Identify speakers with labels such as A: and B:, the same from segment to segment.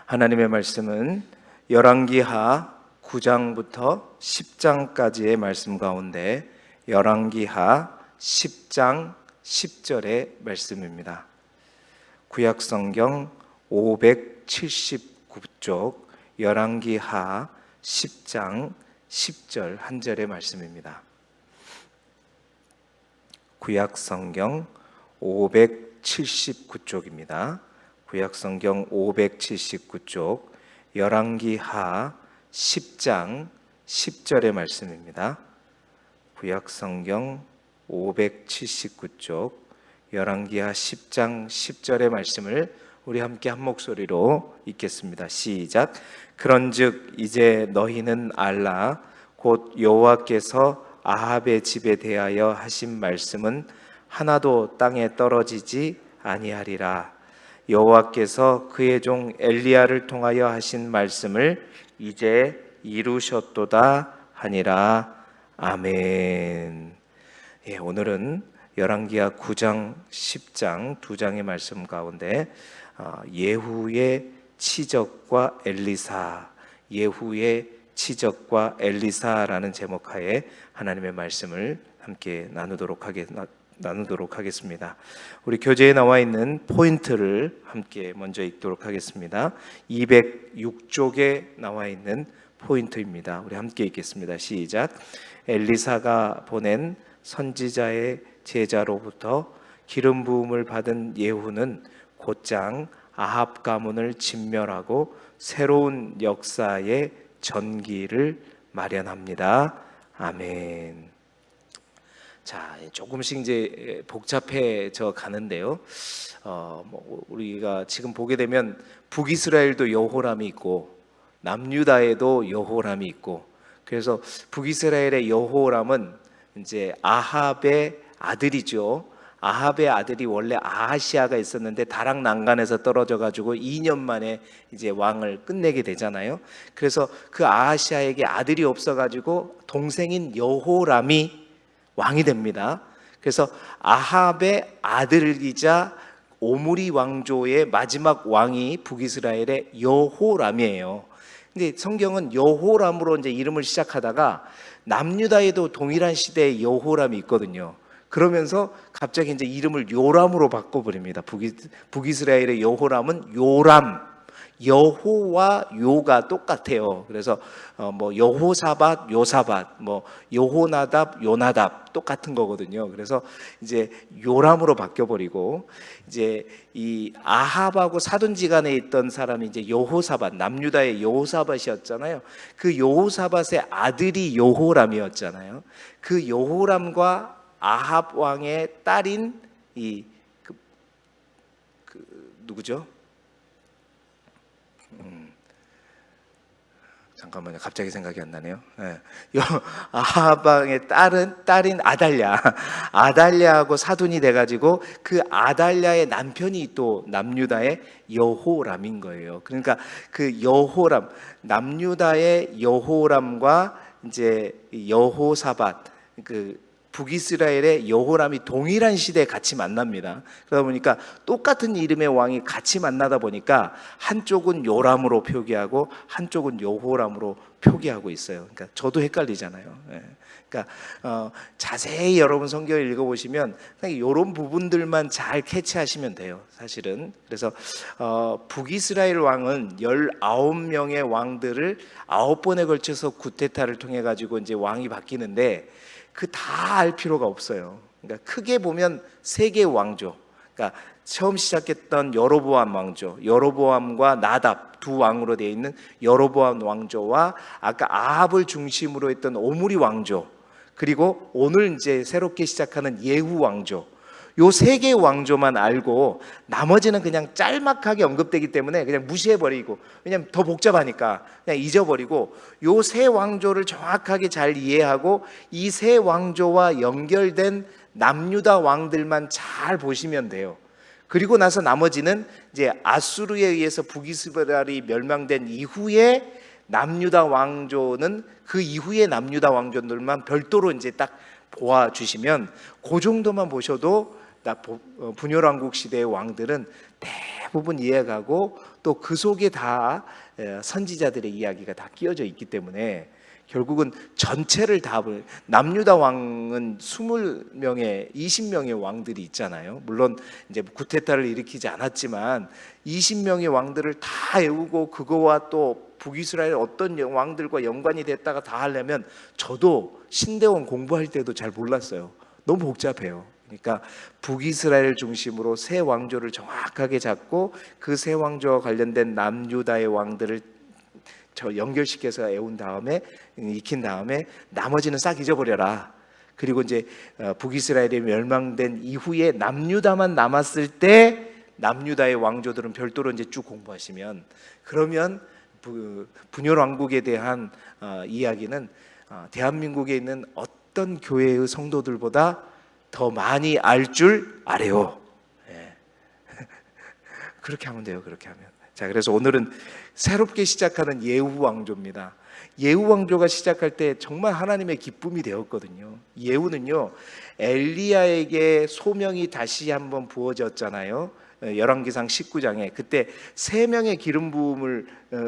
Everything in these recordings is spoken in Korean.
A: 하나님의 말씀은 열왕기하 9장부터 10장까지의 말씀 가운데 열왕기하 10장 10절의 말씀입니다. 구약성경 579쪽 열왕기하 10장 10절 한 절의 말씀입니다. 구약성경 579쪽입니다. 구약성경 579쪽 열왕기하 10장 10절의 말씀입니다. 구약성경 579쪽 열왕기하 10장 10절의 말씀을 우리 함께 한 목소리로 읽겠습니다. 시작. 그런즉 이제 너희는 알라. 곧 여호와께서 아합의 집에 대하여 하신 말씀은 하나도 땅에 떨어지지 아니하리라. 여호와께서 그의 종 엘리야를 통하여 하신 말씀을 이제 이루셨도다 하니라. 아멘. 오늘은 열왕기하 9장, 10장 두 장의 말씀 가운데 예후의 치적과 엘리사, 예후의 치적과 엘리사라는 제목하에 하나님의 말씀을 함께 나누도록 하겠습니다. 우리 교재에 나와 있는 포인트를 함께 먼저 읽도록 하겠습니다. 206쪽에 나와 있는 포인트입니다. 우리 함께 읽겠습니다. 시작. 엘리사가 보낸 선지자의 제자로부터 기름 부음을 받은 예후는 곧장 아합 가문을 진멸하고 새로운 역사의 전기를 마련합니다. 아멘. 자, 조금씩 이제 복잡해져 가는데요. 우리가 지금 보게 되면 북이스라엘도 여호람이 있고 남유다에도 여호람이 있고, 그래서 북이스라엘의 여호람은 이제 아합의 아들이죠. 아합의 아들이 원래 아하시아가 있었는데 다락 난간에서 떨어져 가지고 2년 만에 이제 왕을 끝내게 되잖아요. 그래서 그 아하시아에게 아들이 없어 가지고 동생인 여호람이 왕이 됩니다. 그래서 아합의 아들이자 오므리 왕조의 마지막 왕이 북이스라엘의 여호람이에요. 근데 성경은 여호람으로 이제 이름을 시작하다가 남유다에도 동일한 시대에 여호람이 있거든요. 그러면서 갑자기 이제 이름을 요람으로 바꿔버립니다. 북이스라엘의 여호람은 요람, 여호와 요가 똑같아요. 그래서 뭐 여호사밧, 요사밧, 뭐 여호나답, 요나답 똑같은 거거든요. 그래서 이제 요람으로 바뀌어버리고, 이제 이 아합하고 사돈지간에 있던 사람이 이제 여호사밧, 남유다의 여호사밧이었잖아요. 그 여호사밧의 아들이 여호람이었잖아요. 그 여호람과 아합 왕의 딸인 누구죠? 잠깐만요. 갑자기 생각이 안 나네요. 아합 왕의 딸인 아달랴하고 사돈이 돼가지고 그 아달랴의 남편이 또 남유다의 여호람인 거예요. 그러니까 그 여호람, 남유다의 여호람과 이제 여호사밧, 그 북이스라엘의 여호람이 동일한 시대에 같이 만납니다. 그러다 보니까 똑같은 이름의 왕이 같이 만나다 보니까 한쪽은 요람으로 표기하고 한쪽은 여호람으로 표기하고 있어요. 그러니까 저도 헷갈리잖아요. 그러니까 자세히 여러분 성경을 읽어보시면 이런 부분들만 잘 캐치하시면 돼요, 사실은. 그래서 북이스라엘 왕은 19명의 왕들을 9번에 걸쳐서 구테타를 통해 가지고 이제 왕이 바뀌는데 그 다 알 필요가 없어요. 그러니까 크게 보면 세 개의 왕조. 그러니까 처음 시작했던 여로보암 왕조, 여로보암과 나답 두 왕으로 되어 있는 여로보암 왕조와 아까 아합을 중심으로 했던 오므리 왕조, 그리고 오늘 이제 새롭게 시작하는 예후 왕조. 요 세 개의 왕조만 알고 나머지는 그냥 짤막하게 언급되기 때문에 그냥 무시해버리고, 왜냐면 더 복잡하니까 그냥 잊어버리고, 요 세 왕조를 정확하게 잘 이해하고 이 세 왕조와 연결된 남유다 왕들만 잘 보시면 돼요. 그리고 나서 나머지는 이제 아수르에 의해서 북이스라엘이 멸망된 이후에 남유다 왕조는 그 이후에 남유다 왕조들만 별도로 이제 딱 보아 주시면 그 정도만 보셔도 분열왕국 시대의 왕들은 대부분 이해가고 또 그 속에 다 선지자들의 이야기가 다 끼어져 있기 때문에 결국은 전체를 다 남유다 왕은 20명의 20명의 왕들이 있잖아요. 물론 이제 쿠데타를 일으키지 않았지만 20명의 왕들을 다 애우고 그거와 또 북이스라엘 어떤 왕들과 연관이 됐다가 다 하려면 저도 신대원 공부할 때도 잘 몰랐어요. 너무 복잡해요. 그러니까 북이스라엘 중심으로 세 왕조를 정확하게 잡고 그 세 왕조와 관련된 남유다의 왕들을 연결시켜서 애운 다음에 익힌 다음에 나머지는 싹 잊어버려라. 그리고 이제 북이스라엘이 멸망된 이후에 남유다만 남았을 때 남유다의 왕조들은 별도로 이제 쭉 공부하시면 그러면 분열 왕국에 대한 이야기는 대한민국에 있는 어떤 교회의 성도들보다 더 많이 알 줄 아래요. 예. 그렇게 하면 돼요. 그렇게 하면. 자, 그래서 오늘은 새롭게 시작하는 예후 왕조입니다. 예후 왕조가 시작할 때 정말 하나님의 기쁨이 되었거든요. 예후는요, 엘리야에게 소명이 다시 한번 부어졌잖아요. 열왕기상 19장에 그때 세 명의 기름 부음을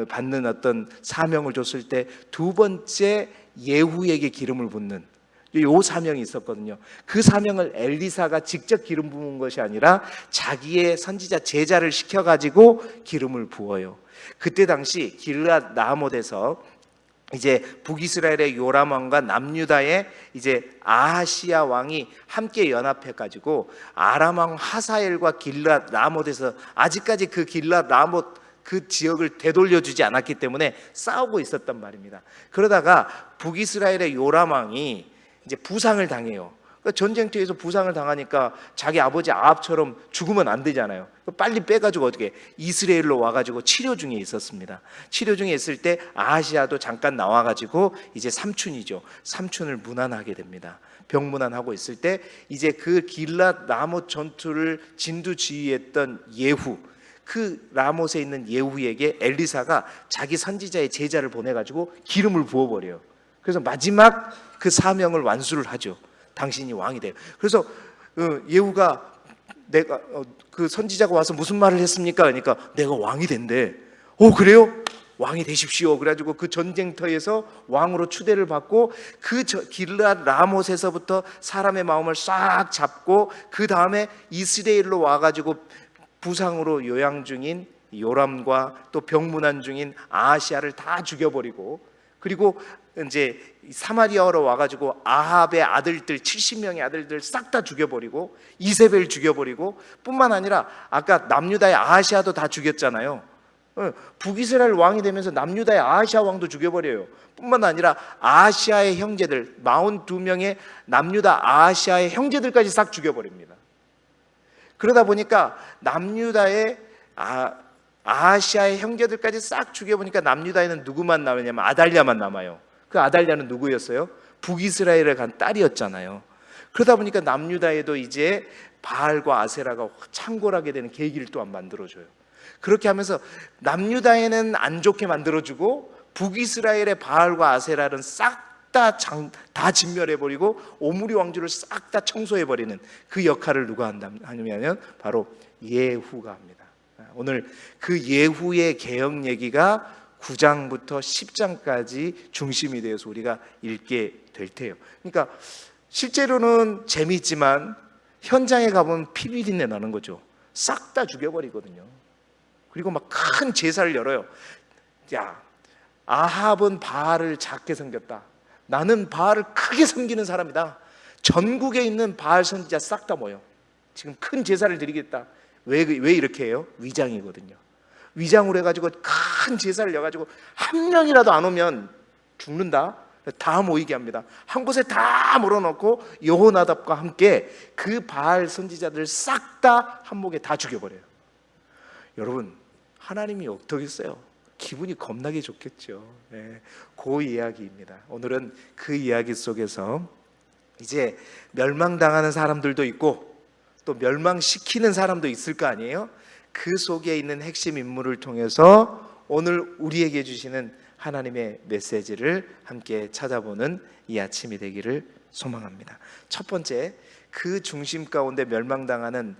A: 받는 어떤 사명을 줬을 때 두 번째 예후에게 기름을 붓는 요 사명이 있었거든요. 그 사명을 엘리사가 직접 기름 부은 것이 아니라 자기의 선지자 제자를 시켜가지고 기름을 부어요. 그때 당시 길앗 라못에서 이제 북이스라엘의 요람 왕과 남유다의 이제 아하시야 왕이 함께 연합해 가지고 아람 왕 하사엘과 길앗 라못에서 아직까지 그 길앗 라못 그 지역을 되돌려 주지 않았기 때문에 싸우고 있었단 말입니다. 그러다가 북이스라엘의 요람 왕이 이제 부상을 당해요. 그러니까 전쟁터에서 부상을 당하니까 자기 아버지 아합처럼 죽으면 안 되잖아요. 빨리 빼가지고 어떻게 이스라엘로 와가지고 치료 중에 있었습니다. 치료 중에 있을 때 아하시아도 잠깐 나와가지고 이제 삼촌이죠. 삼촌을 문안하게 됩니다. 병문안하고 있을 때 이제 그 길랏 라못 전투를 진두지휘했던 예후, 그 라못에 있는 예후에게 엘리사가 자기 선지자의 제자를 보내가지고 기름을 부어버려요. 그래서 마지막 그 사명을 완수를 하죠. 당신이 왕이 돼요. 그래서 예후가 내가 그 선지자가 와서 무슨 말을 했습니까? 그러니까 내가 왕이 된대. 그래요? 왕이 되십시오. 그래가지고 그 전쟁터에서 왕으로 추대를 받고 그 길랏 라못에서부터 사람의 마음을 싹 잡고 그 다음에 이스라엘로 와가지고 부상으로 요양 중인 요람과 또 병문안 중인 아하시아를 다 죽여버리고 그리고 이제 사마리아로 와가지고 아합의 아들들 70명의 아들들 싹 다 죽여버리고 이세벨 죽여버리고 뿐만 아니라 아까 남유다의 아하시아도 다 죽였잖아요. 북이스라엘 왕이 되면서 남유다의 아하시아 왕도 죽여버려요. 뿐만 아니라 아하시아의 형제들 42명의 남유다 아하시아의 형제들까지 싹 죽여버립니다. 그러다 보니까 남유다의 아하시아의 형제들까지 싹 죽여보니까 남유다에는 누구만 남았냐면 아달랴만 남아요. 그 아달랴는 누구였어요? 북이스라엘에 간 딸이었잖아요. 그러다 보니까 남유다에도 이제 바알과 아세라가 창궐하게 되는 계기를 또한 만들어줘요. 그렇게 하면서 남유다에는 안 좋게 만들어주고 북이스라엘의 바알과 아세라는 싹 다 진멸해버리고 오므리 왕조를 싹 다 청소해버리는 그 역할을 누가 하냐면 바로 예후가 합니다. 오늘 그 예후의 개혁 얘기가 9장부터 10장까지 중심이 되어서 우리가 읽게 될 테요. 그러니까 실제로는 재미있지만 현장에 가보면 피비린내 나는 거죠. 싹 다 죽여버리거든요. 그리고 막 큰 제사를 열어요. 야, 아합은 바알을 작게 섬겼다. 나는 바알을 크게 섬기는 사람이다. 전국에 있는 바알 선지자 싹 다 모여. 지금 큰 제사를 드리겠다. 왜 이렇게 해요? 위장이거든요. 위장으로 해가지고 큰 제사를 여가지고 한 명이라도 안 오면 죽는다. 다 모이게 합니다. 한 곳에 다 몰아넣고 여호나답과 함께 그 바알 선지자들 싹 다 한목에 다 죽여버려요. 여러분, 하나님이 어떠겠어요? 기분이 겁나게 좋겠죠. 네, 그 이야기입니다. 오늘은 그 이야기 속에서 이제 멸망당하는 사람들도 있고 또 멸망시키는 사람도 있을 거 아니에요? 그 속에 있는 핵심 인물을 통해서 오늘 우리에게 주시는 하나님의 메시지를 함께 찾아보는 이 아침이 되기를 소망합니다. 첫 번째, 그 중심 가운데 멸망당하는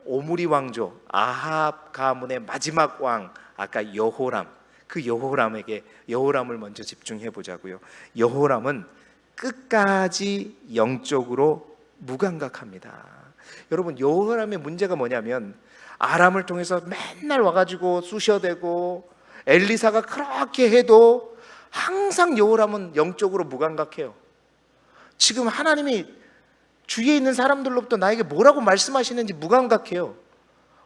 A: 오므리 왕조 아합 가문의 마지막 왕, 아까 여호람, 그 여호람을 먼저 집중해 보자고요. 여호람은 끝까지 영적으로 무감각합니다. 여러분, 여호람의 문제가 뭐냐면 아람을 통해서 맨날 와가지고 쑤셔대고 엘리사가 그렇게 해도 항상 여호람은 영적으로 무감각해요. 지금 하나님이 주위에 있는 사람들로부터 나에게 뭐라고 말씀하시는지 무감각해요.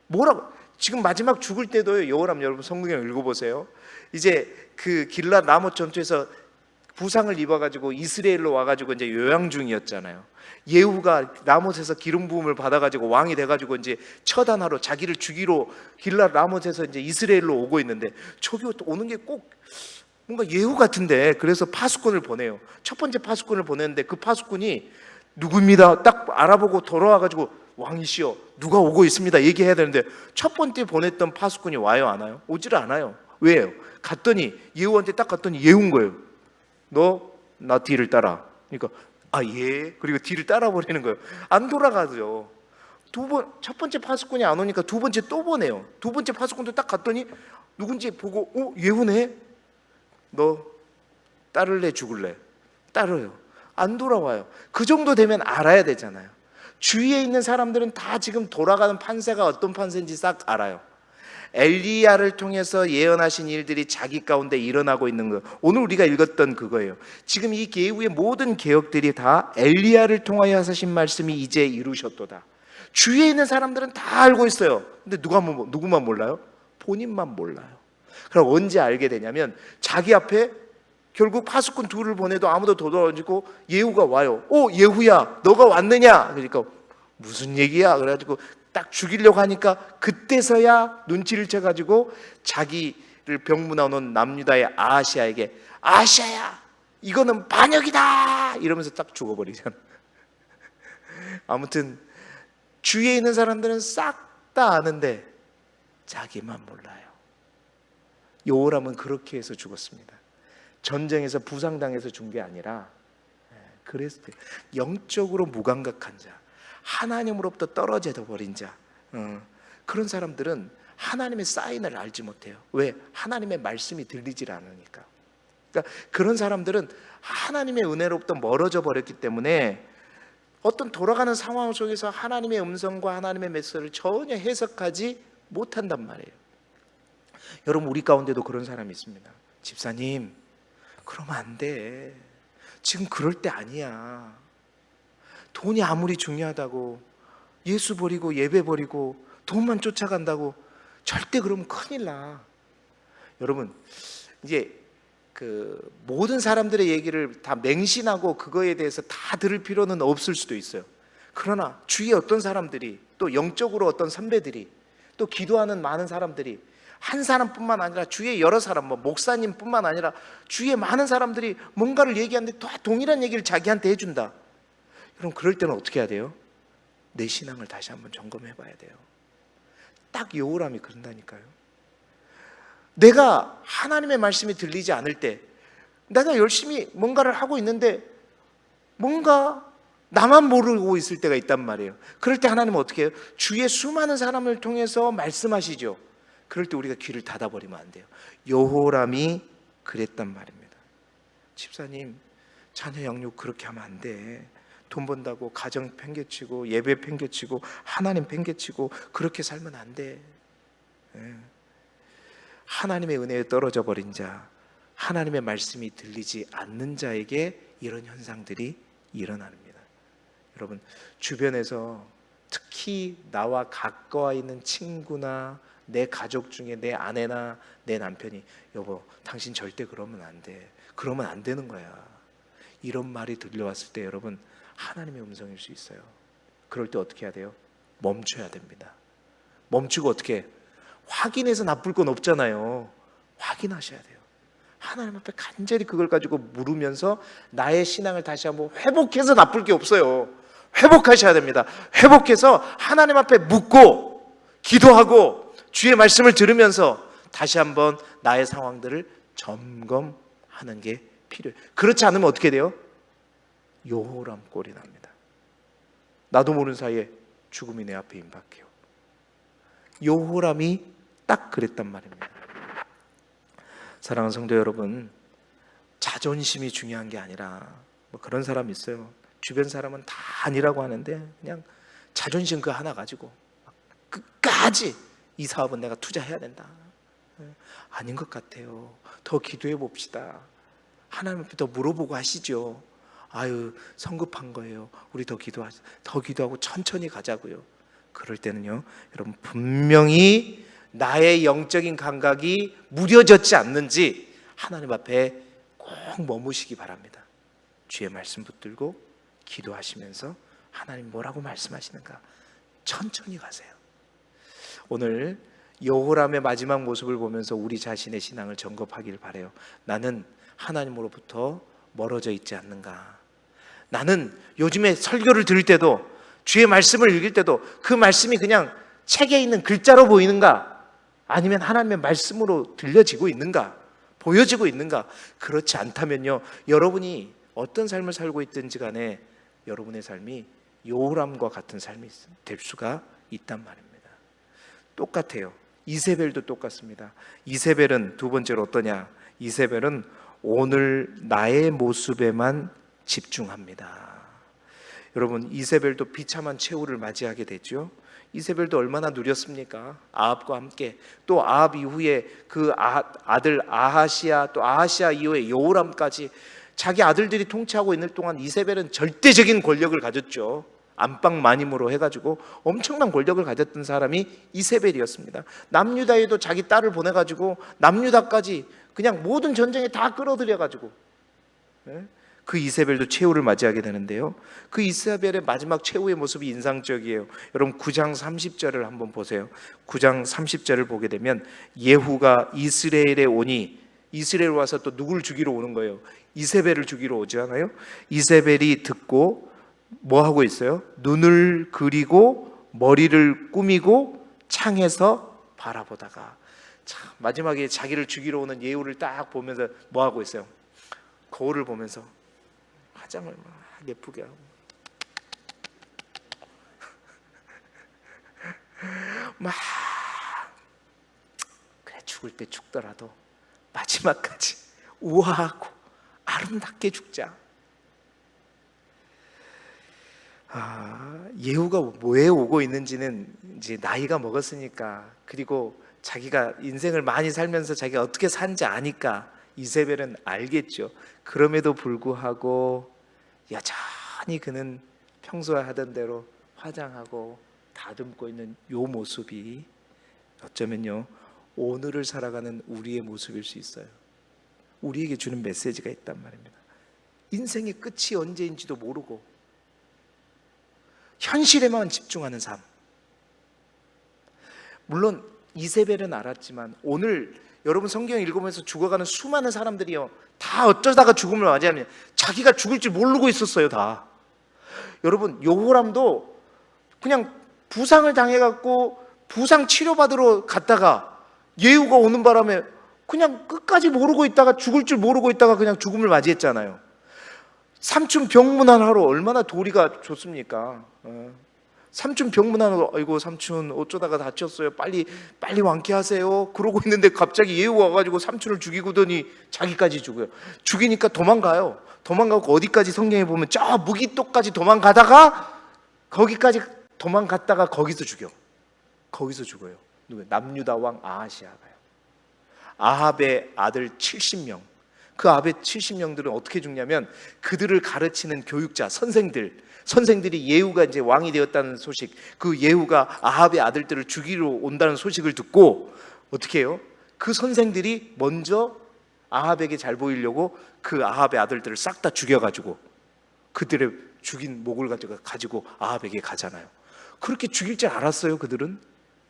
A: 뭐라고, 지금 마지막 죽을 때도요, 여호람, 여러분 성경을 읽어보세요. 이제 그 길랏 라못 전투에서 부상을 입어가지고 이스라엘로 와가지고 이제 요양 중이었잖아요. 예후가 라못에서 기름 부음을 받아가지고 왕이 돼가지고 이제 처단하러 자기를 죽이러 길랏 라못에서 이제 이스라엘로 오고 있는데, 저기 오는 게 꼭 뭔가 예후 같은데, 그래서 파수꾼을 보내요. 첫 번째 파수꾼을 보냈는데 그 파수꾼이 누구입니다 딱 알아보고 돌아와가지고 왕이시여 누가 오고 있습니다 얘기해야 되는데, 첫 번째 보냈던 파수꾼이 와요, 안 와요? 오지를 않아요. 왜요? 갔더니 예후한테 딱 갔더니 예후인 거예요. 너 나 뒤를 따라. 그러니까 예. 그리고 뒤를 따라 버리는 거예요. 안 돌아가죠. 첫 번째 파수꾼이 안 오니까 두 번째 또 보내요. 두 번째 파수꾼도 딱 갔더니 누군지 보고 예후네. 너 따를래 죽을래? 따르요. 안 돌아와요. 그 정도 되면 알아야 되잖아요. 주위에 있는 사람들은 다 지금 돌아가는 판세가 어떤 판세인지 싹 알아요. 엘리야를 통해서 예언하신 일들이 자기 가운데 일어나고 있는 거, 오늘 우리가 읽었던 그거예요. 지금 이 예후의 모든 개혁들이 다 엘리야를 통하여 하신 말씀이 이제 이루셨도다. 주위에 있는 사람들은 다 알고 있어요. 근데 누구만 몰라요? 본인만 몰라요. 그럼 언제 알게 되냐면, 자기 앞에 결국 파수꾼 둘을 보내도 아무도 도와주고 예후가 와요. 예후야 너가 왔느냐? 그러니까 무슨 얘기야? 그래가지고 딱 죽이려고 하니까 그때서야 눈치를 채가지고 자기를 병문안 남유다의 아하시아에게, 아하시아야 이거는 반역이다 이러면서 딱 죽어버리잖아. 아무튼 주위에 있는 사람들은 싹 다 아는데 자기만 몰라요. 여호람은 그렇게 해서 죽었습니다. 전쟁에서 부상당해서 죽은 게 아니라, 그랬을 때 영적으로 무감각한 자, 하나님으로부터 떨어져 버린 자, 그런 사람들은 하나님의 사인을 알지 못해요. 왜? 하나님의 말씀이 들리질 않으니까. 그러니까 그런 사람들은 하나님의 은혜로부터 멀어져 버렸기 때문에 어떤 돌아가는 상황 속에서 하나님의 음성과 하나님의 메시지를 전혀 해석하지 못한단 말이에요. 여러분, 우리 가운데도 그런 사람이 있습니다. 집사님, 그러면 안 돼. 지금 그럴 때 아니야. 돈이 아무리 중요하다고 예수 버리고 예배 버리고 돈만 쫓아간다고 절대 그러면 큰일 나. 여러분, 이제 그 모든 사람들의 얘기를 다 맹신하고 그거에 대해서 다 들을 필요는 없을 수도 있어요. 그러나 주위에 어떤 사람들이, 또 영적으로 어떤 선배들이, 또 기도하는 많은 사람들이, 한 사람뿐만 아니라 주위에 여러 사람, 목사님뿐만 아니라 주위에 많은 사람들이 뭔가를 얘기하는데 다 동일한 얘기를 자기한테 해준다. 그럼 그럴 때는 어떻게 해야 돼요? 내 신앙을 다시 한번 점검해 봐야 돼요. 딱 여호람이 그런다니까요. 내가 하나님의 말씀이 들리지 않을 때, 내가 열심히 뭔가를 하고 있는데 뭔가 나만 모르고 있을 때가 있단 말이에요. 그럴 때 하나님은 어떻게 해요? 주위에 수많은 사람을 통해서 말씀하시죠. 그럴 때 우리가 귀를 닫아버리면 안 돼요. 여호람이 그랬단 말입니다. 집사님, 자녀 양육 그렇게 하면 안 돼. 돈 번다고 가정 팽개치고 예배 팽개치고 하나님 팽개치고 그렇게 살면 안 돼. 하나님의 은혜에 떨어져 버린 자, 하나님의 말씀이 들리지 않는 자에게 이런 현상들이 일어납니다. 여러분, 주변에서 특히 나와 가까워 있는 친구나 내 가족 중에 내 아내나 내 남편이, 여보, 당신 절대 그러면 안 돼. 그러면 안 되는 거야. 이런 말이 들려왔을 때 여러분, 하나님의 음성일 수 있어요. 그럴 때 어떻게 해야 돼요? 멈춰야 됩니다. 멈추고 어떻게? 확인해서 나쁠 건 없잖아요. 확인하셔야 돼요. 하나님 앞에 간절히 그걸 가지고 물으면서 나의 신앙을 다시 한번 회복해서 나쁠 게 없어요. 회복하셔야 됩니다. 회복해서 하나님 앞에 묻고 기도하고 주의 말씀을 들으면서 다시 한번 나의 상황들을 점검하는 게 필요해요. 그렇지 않으면 어떻게 돼요? 여호람 꼴이 납니다. 나도 모르는 사이에 죽음이 내 앞에 임박해요. 여호람이 딱 그랬단 말입니다. 사랑하는 성도 여러분, 자존심이 중요한 게 아니라, 뭐 그런 사람 있어요. 주변 사람은 다 아니라고 하는데 그냥 자존심 그 하나 가지고 끝까지 이 사업은 내가 투자해야 된다. 아닌 것 같아요. 더 기도해 봅시다. 하나님 앞에 더 물어보고 하시죠. 아유, 성급한 거예요. 우리 더 기도하고 천천히 가자고요. 그럴 때는요, 여러분, 분명히 나의 영적인 감각이 무뎌졌지 않는지 하나님 앞에 꼭 머무시기 바랍니다. 주의 말씀 붙들고 기도하시면서 하나님 뭐라고 말씀하시는가 천천히 가세요. 오늘 여호람의 마지막 모습을 보면서 우리 자신의 신앙을 점검하길 바라요. 나는 하나님으로부터 멀어져 있지 않는가? 나는 요즘에 설교를 들을 때도, 주의 말씀을 읽을 때도 그 말씀이 그냥 책에 있는 글자로 보이는가? 아니면 하나님의 말씀으로 들려지고 있는가? 보여지고 있는가? 그렇지 않다면요, 여러분이 어떤 삶을 살고 있든지 간에 여러분의 삶이 여호람과 같은 삶이 될 수가 있단 말입니다. 똑같아요. 이세벨도 똑같습니다. 이세벨은 두 번째로 어떠냐? 이세벨은 오늘 나의 모습에만 집중합니다. 여러분, 이세벨도 비참한 최후를 맞이하게 됐죠. 이세벨도 얼마나 누렸습니까? 아합과 함께. 또 아합 이후에 그 아들 아하시아, 또 아하시아 이후에 여호람까지 자기 아들들이 통치하고 있는 동안 이세벨은 절대적인 권력을 가졌죠. 안방 마님으로 해가지고 엄청난 권력을 가졌던 사람이 이세벨이었습니다. 남유다에도 자기 딸을 보내가지고 남유다까지 그냥 모든 전쟁에 다 끌어들여가지고 그 이세벨도 최후를 맞이하게 되는데요, 그 이세벨의 마지막 최후의 모습이 인상적이에요. 여러분 9장 30절을 한번 보세요. 9장 30절을 보게 되면 예후가 이스라엘에 오니, 이스라엘 와서 또 누굴 죽이러 오는 거예요? 이세벨을 죽이러 오지 않아요? 이세벨이 듣고 뭐 하고 있어요? 눈을 그리고 머리를 꾸미고 창에서 바라보다가, 참 마지막에 자기를 죽이러 오는 예후를 딱 보면서 뭐 하고 있어요? 거울을 보면서 화장을 막 예쁘게 하고 막, 그래, 죽을 때 죽더라도 마지막까지 우아하고 아름답게 죽자. 예후가 왜 오고 있는지는 이제 나이가 먹었으니까, 그리고 자기가 인생을 많이 살면서 자기가 어떻게 산지 아니까 이세벨은 알겠죠. 그럼에도 불구하고 여전히 그는 평소에 하던 대로 화장하고 다듬고 있는 요 모습이 어쩌면요, 오늘을 살아가는 우리의 모습일 수 있어요. 우리에게 주는 메시지가 있단 말입니다. 인생의 끝이 언제인지도 모르고 현실에만 집중하는 삶. 물론 이세벨은 알았지만 오늘 여러분 성경 읽으면서 죽어가는 수많은 사람들이요, 다 어쩌다가 죽음을 맞이하면 자기가 죽을 줄 모르고 있었어요, 다. 여러분 여호람도 그냥 부상을 당해갖고 부상 치료받으러 갔다가 예후가 오는 바람에 그냥 끝까지 모르고 있다가, 죽을 줄 모르고 있다가 그냥 죽음을 맞이했잖아요. 삼촌 병문안하러 얼마나 도리가 좋습니까? 삼촌 병문안으로, 아이고 삼촌 어쩌다가 다쳤어요, 빨리 완쾌하세요 그러고 있는데 갑자기 예후가 와가지고 삼촌을 죽이고더니 자기까지 죽어요. 죽이니까 도망가고 어디까지 성경에 보면 저 무기토까지 도망가다가, 거기까지 도망갔다가 거기서 죽어요. 누구예요? 남유다 왕 아하시아가요. 아합의 아들 70명, 그 아합의 70명들은 어떻게 죽냐면 그들을 가르치는 교육자, 선생들이 예후가 이제 왕이 되었다는 소식, 그 예후가 아합의 아들들을 죽이러 온다는 소식을 듣고 어떻게 해요? 그 선생들이 먼저 아합에게 잘 보이려고 그 아합의 아들들을 싹 다 죽여가지고 그들의 죽인 목을 가지고 아합에게 가잖아요. 그렇게 죽일 줄 알았어요? 그들은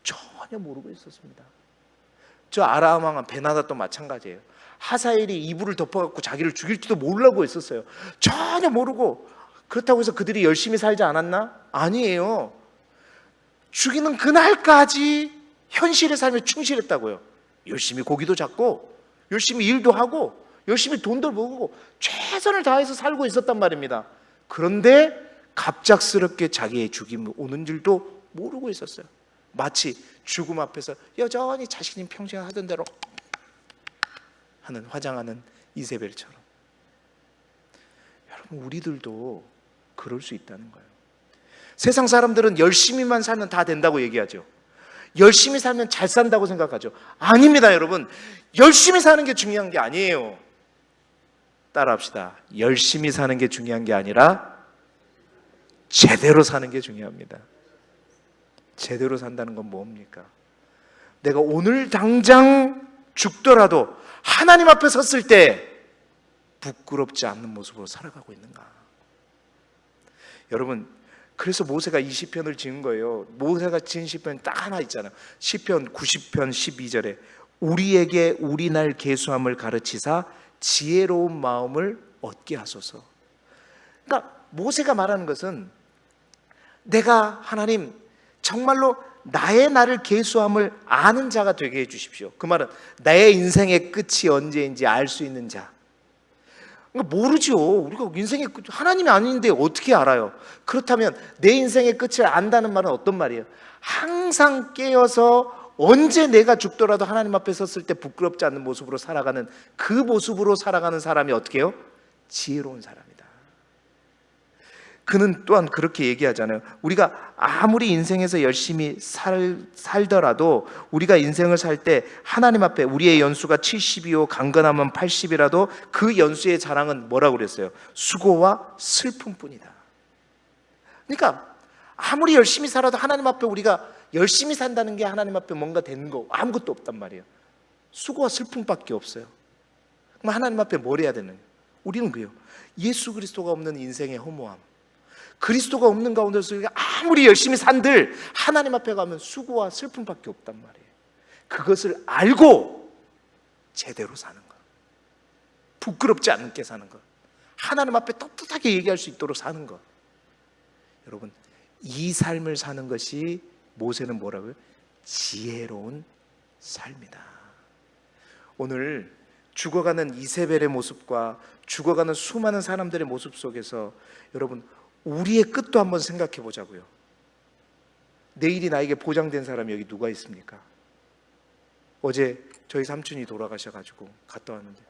A: 전혀 모르고 있었습니다. 저 아람 왕 베나닷도 마찬가지예요. 하사엘이 이불을 덮어갖고 자기를 죽일지도 모르려고 했었어요. 전혀 모르고. 그렇다고 해서 그들이 열심히 살지 않았나? 아니에요. 죽이는 그날까지 현실의 삶에 충실했다고요. 열심히 고기도 잡고 열심히 일도 하고 열심히 돈도 모으고 최선을 다해서 살고 있었단 말입니다. 그런데 갑작스럽게 자기의 죽임이 오는 줄도 모르고 있었어요. 마치 죽음 앞에서 여전히 자신이 평생 하던 대로 하는, 화장하는 이세벨처럼. 여러분, 우리들도 그럴 수 있다는 거예요. 세상 사람들은 열심히만 살면 다 된다고 얘기하죠. 열심히 살면 잘 산다고 생각하죠. 아닙니다, 여러분. 열심히 사는 게 중요한 게 아니에요. 따라합시다. 열심히 사는 게 중요한 게 아니라 제대로 사는 게 중요합니다. 제대로 산다는 건 뭡니까? 내가 오늘 당장 죽더라도 하나님 앞에 섰을 때 부끄럽지 않는 모습으로 살아가고 있는가? 여러분, 그래서 모세가 이 시편을 지은 거예요. 모세가 지은 시편이 딱 하나 있잖아요. 시편 90편 12절에 우리에게 우리 날 계수함을 가르치사 지혜로운 마음을 얻게 하소서. 그러니까 모세가 말하는 것은 내가 하나님 정말로 나의 나를 계수함을 아는 자가 되게 해 주십시오. 그 말은 나의 인생의 끝이 언제인지 알 수 있는 자. 그러니까 모르죠. 우리가 인생의 끝, 하나님이 아닌데 어떻게 알아요? 그렇다면 내 인생의 끝을 안다는 말은 어떤 말이에요? 항상 깨어서 언제 내가 죽더라도 하나님 앞에 섰을 때 부끄럽지 않는 모습으로 살아가는, 그 모습으로 살아가는 사람이 어떻게 해요? 지혜로운 사람이다. 그는 또한 그렇게 얘기하잖아요. 우리가 아무리 인생에서 열심히 살더라도 우리가 인생을 살 때 하나님 앞에 우리의 연수가 70이요 강건하면 80이라도 그 연수의 자랑은 뭐라고 그랬어요? 수고와 슬픔뿐이다. 그러니까 아무리 열심히 살아도 하나님 앞에 우리가 열심히 산다는 게 하나님 앞에 뭔가 되는 거 아무것도 없단 말이에요. 수고와 슬픔밖에 없어요. 그럼 하나님 앞에 뭘 해야 되는 거예요? 우리는 그래요. 예수 그리스도가 없는 인생의 허무함, 그리스도가 없는 가운데서 우리가 아무리 열심히 산들 하나님 앞에 가면 수고와 슬픔밖에 없단 말이에요. 그것을 알고 제대로 사는 것, 부끄럽지 않게 사는 것, 하나님 앞에 떳떳하게 얘기할 수 있도록 사는 것. 여러분, 이 삶을 사는 것이 모세는 뭐라고요? 지혜로운 삶이다. 오늘 죽어가는 이세벨의 모습과 죽어가는 수많은 사람들의 모습 속에서 여러분, 우리의 끝도 한번 생각해 보자고요. 내일이 나에게 보장된 사람이 여기 누가 있습니까? 어제 저희 삼촌이 돌아가셔가지고 갔다 왔는데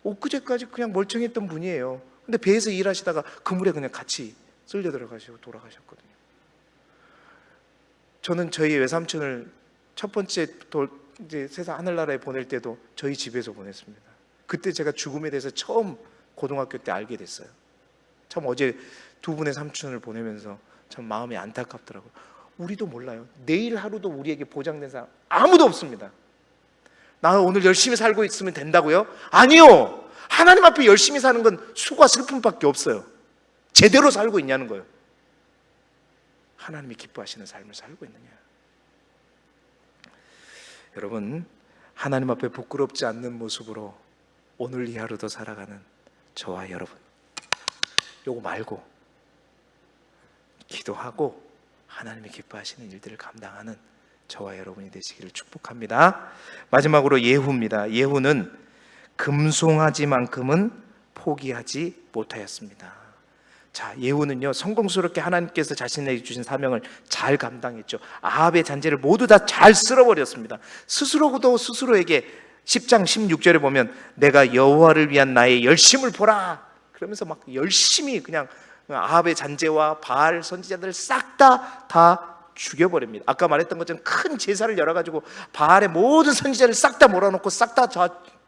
A: 엊그제까지 그냥 멀쩡했던 분이에요. 근데 배에서 일하시다가 그물에 그냥 같이 쓸려 들어가시고 돌아가셨거든요. 저는 저희 외삼촌을 첫 번째 이제 세상 하늘나라에 보낼 때도 저희 집에서 보냈습니다. 그때 제가 죽음에 대해서 처음 고등학교 때 알게 됐어요. 참 어제 두 분의 삼촌을 보내면서 참 마음이 안타깝더라고요. 우리도 몰라요. 내일 하루도 우리에게 보장된 사람 아무도 없습니다. 나는 오늘 열심히 살고 있으면 된다고요? 아니요. 하나님 앞에 열심히 사는 건 수고와 슬픔밖에 없어요. 제대로 살고 있냐는 거예요. 하나님이 기뻐하시는 삶을 살고 있느냐. 여러분, 하나님 앞에 부끄럽지 않는 모습으로 오늘 이 하루도 살아가는 저와 여러분, 요거 말고 기도하고 하나님이 기뻐하시는 일들을 감당하는 저와 여러분이 되시기를 축복합니다. 마지막으로 예후입니다. 예후는 금송아지만큼은 포기하지 못하였습니다. 자, 예후는요, 성공스럽게 하나님께서 자신에게 주신 사명을 잘 감당했죠. 아합의 잔재를 모두 다 잘 쓸어버렸습니다. 스스로도 스스로에게 10장 16절에 보면 내가 여호와를 위한 나의 열심을 보라 그러면서 막 열심히 그냥 아합의 잔재와 바알 선지자들을 싹 다 죽여버립니다. 아까 말했던 것처럼 큰 제사를 열어가지고 바알의 모든 선지자를 싹 다 몰아놓고 싹 다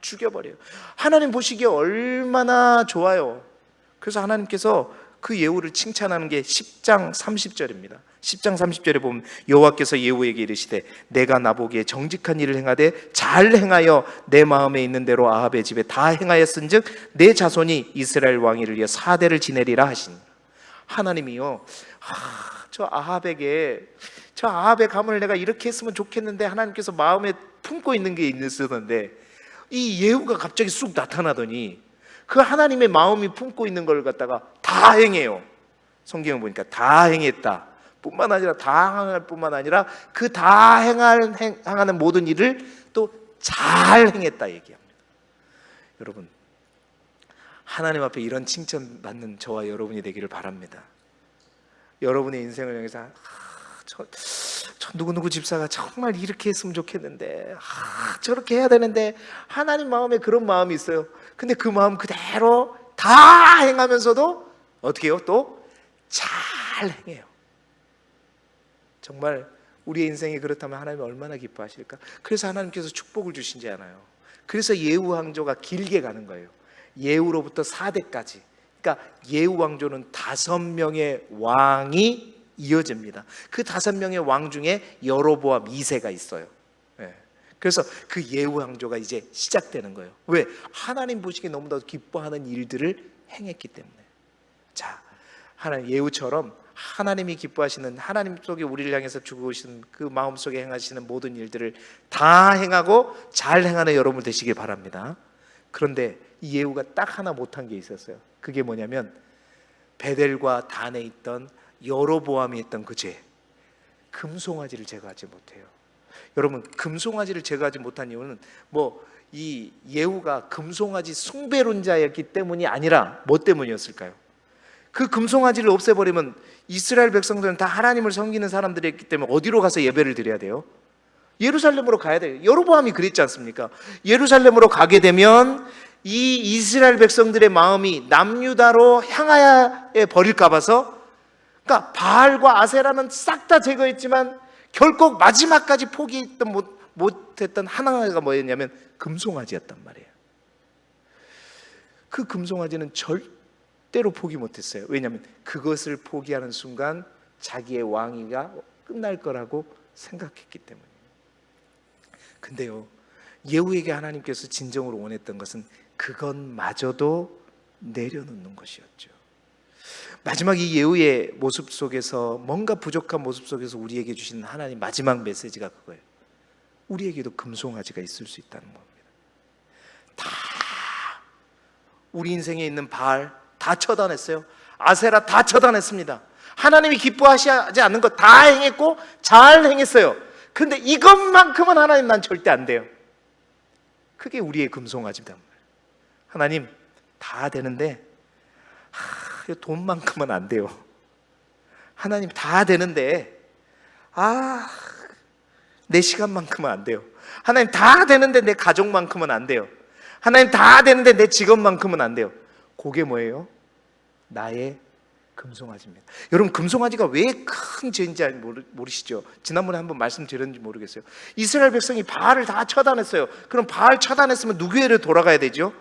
A: 죽여버려요. 하나님 보시기에 얼마나 좋아요. 그래서 하나님께서 그 예후를 칭찬하는 게 10장 30절입니다. 10장 30절에 보면 여호와께서 예후에게 이르시되 내가 나보기에 정직한 일을 행하되 잘 행하여 내 마음에 있는 대로 아합의 집에 다 행하였은즉 내 자손이 이스라엘 왕위를 위해 4대를 지내리라 하시니. 하나님이요, 저 아합의 가문을 내가 이렇게 했으면 좋겠는데 하나님께서 마음에 품고 있는 게 있었는데 이 예후가 갑자기 쑥 나타나더니 그 하나님의 마음이 품고 있는 걸 갖다가 다 행해요. 성경을 보니까 다 행했다 뿐만 아니라 다 행할 뿐만 아니라 그 다 행하는 모든 일을 또 잘 행했다 얘기합니다. 여러분, 하나님 앞에 이런 칭찬받는 저와 여러분이 되기를 바랍니다. 여러분의 인생을 향해서 저 누구누구 집사가 정말 이렇게 했으면 좋겠는데, 저렇게 해야 되는데, 하나님 마음에 그런 마음이 있어요. 근데 그 마음 그대로 다 행하면서도 어떻게 해요? 또 잘 행해요. 정말 우리의 인생이 그렇다면 하나님이 얼마나 기뻐하실까? 그래서 하나님께서 축복을 주신지 않아요. 그래서 예후 왕조가 길게 가는 거예요. 예후로부터 4대까지. 그러니까 예후 왕조는 5명의 왕이 이어집니다. 그 5명의 왕 중에 여로보암 2세가 있어요. 그래서 그 예후 왕조가 이제 시작되는 거예요. 왜? 하나님 보시기에 너무나도 기뻐하는 일들을 행했기 때문에. 자, 하나님 예후처럼 하나님이 기뻐하시는, 하나님 속에 우리를 향해서 주고 오시는 그 마음 속에 행하시는 모든 일들을 다 행하고 잘 행하는 여러분 되시길 바랍니다. 그런데 이 예후가 딱 하나 못한 게 있었어요. 그게 뭐냐면 베델과 단에 있던 여로보암이 했던 그 죄, 금송아지를 제거하지 못해요. 여러분, 금송아지를 제거하지 못한 이유는 이 예후가 금송아지 숭배론자였기 때문이 아니라 뭐 때문이었을까요? 그 금송아지를 없애버리면 이스라엘 백성들은 다 하나님을 섬기는 사람들이었기 때문에 어디로 가서 예배를 드려야 돼요? 예루살렘으로 가야 돼요. 여로보암이 그랬지 않습니까? 예루살렘으로 가게 되면 이 이스라엘 백성들의 마음이 남유다로 향하여 버릴까 봐서, 그러니까 바알과 아세라는 싹 다 제거했지만 결국 마지막까지 포기했던 못했던 하나가 뭐였냐면 금송아지였단 말이에요. 그 금송아지는 절대로 포기 못했어요. 왜냐하면 그것을 포기하는 순간 자기의 왕위가 끝날 거라고 생각했기 때문이에요. 근데요, 예후에게 하나님께서 진정으로 원했던 것은 그것마저도 내려놓는 것이었죠. 마지막 이 예후의 모습 속에서, 뭔가 부족한 모습 속에서 우리에게 주신 하나님 마지막 메시지가 그거예요. 우리에게도 금송아지가 있을 수 있다는 겁니다. 다 우리 인생에 있는 바알 다 처단했어요. 아세라 다 처단했습니다. 하나님이 기뻐하시지 않는 것 다 행했고 잘 행했어요. 근데 이것만큼은 하나님 난 절대 안 돼요. 그게 우리의 금송아지단 말이에요. 하나님 다 되는데 돈만큼은 안 돼요. 하나님 다 되는데 내 시간만큼은 안 돼요. 하나님 다 되는데 내 가족만큼은 안 돼요. 하나님 다 되는데 내 직업만큼은 안 돼요. 그게 뭐예요? 나의 금송아지입니다. 여러분, 금송아지가 왜 큰 죄인지 모르시죠? 지난번에 한번 말씀드렸는지 모르겠어요. 이스라엘 백성이 바알을 다 처단했어요. 그럼 바알 처단했으면 누구에게로 돌아가야 되죠?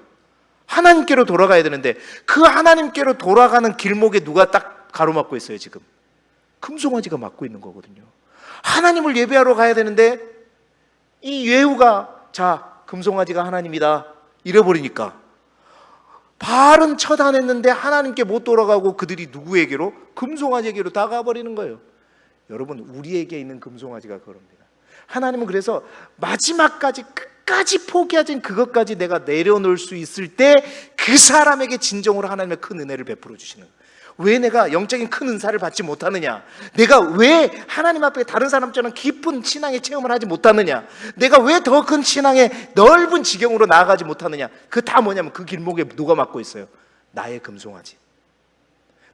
A: 하나님께로 돌아가야 되는데 그 하나님께로 돌아가는 길목에 누가 딱 가로막고 있어요? 지금 금송아지가 막고 있는 거거든요. 하나님을 예배하러 가야 되는데 이 예후가 자, 금송아지가 하나님이다 이래버리니까 바알은 처단했는데 하나님께 못 돌아가고 그들이 누구에게로? 금송아지에게로 다 가버리는 거예요. 여러분, 우리에게 있는 금송아지가 그럽니다. 하나님은 그래서 마지막까지 끝까지 포기하진 그것까지 내가 내려놓을 수 있을 때 그 사람에게 진정으로 하나님의 큰 은혜를 베풀어 주시는 거예요. 왜 내가 영적인 큰 은사를 받지 못하느냐? 내가 왜 하나님 앞에 다른 사람처럼 깊은 신앙의 체험을 하지 못하느냐? 내가 왜 더 큰 신앙의 넓은 지경으로 나아가지 못하느냐? 그 다 뭐냐면 그 길목에 누가 막고 있어요? 나의 금송아지.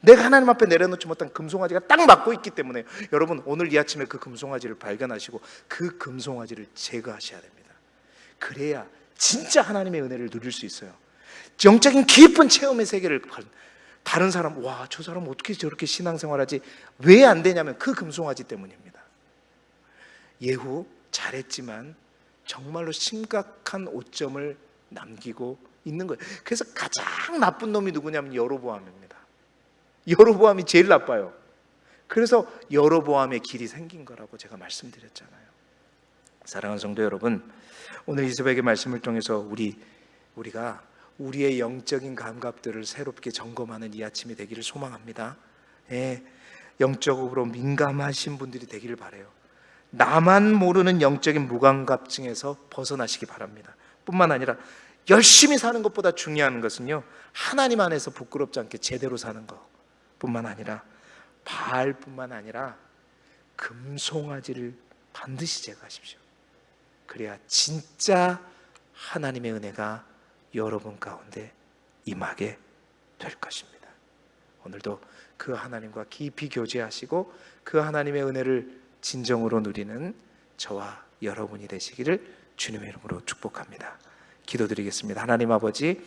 A: 내가 하나님 앞에 내려놓지 못한 금송아지가 딱 막고 있기 때문에 여러분, 오늘 이 아침에 그 금송아지를 발견하시고 그 금송아지를 제거하셔야 됩니다. 그래야 진짜 하나님의 은혜를 누릴 수 있어요. 영적인 깊은 체험의 세계를 다른 사람, 와, 저 사람 어떻게 저렇게 신앙생활하지? 왜 안 되냐면 그 금송아지 때문입니다. 예후 잘했지만 정말로 심각한 오점을 남기고 있는 거예요. 그래서 가장 나쁜 놈이 누구냐면 여로보암입니다. 여로보암이 제일 나빠요. 그래서 여로보암의 길이 생긴 거라고 제가 말씀드렸잖아요. 사랑하는 성도 여러분, 오늘 이 새벽의 말씀을 통해서 우리가 우리의 영적인 감각들을 새롭게 점검하는 이 아침이 되기를 소망합니다. 영적으로 민감하신 분들이 되기를 바라요. 나만 모르는 영적인 무감각증에서 벗어나시기 바랍니다. 뿐만 아니라 열심히 사는 것보다 중요한 것은요, 하나님 안에서 부끄럽지 않게 제대로 사는 것 뿐만 아니라 바알뿐만 아니라 금송아지를 반드시 제거하십시오. 그래야 진짜 하나님의 은혜가 여러분 가운데 임하게 될 것입니다. 오늘도 그 하나님과 깊이 교제하시고 그 하나님의 은혜를 진정으로 누리는 저와 여러분이 되시기를 주님의 이름으로 축복합니다. 기도드리겠습니다. 하나님 아버지,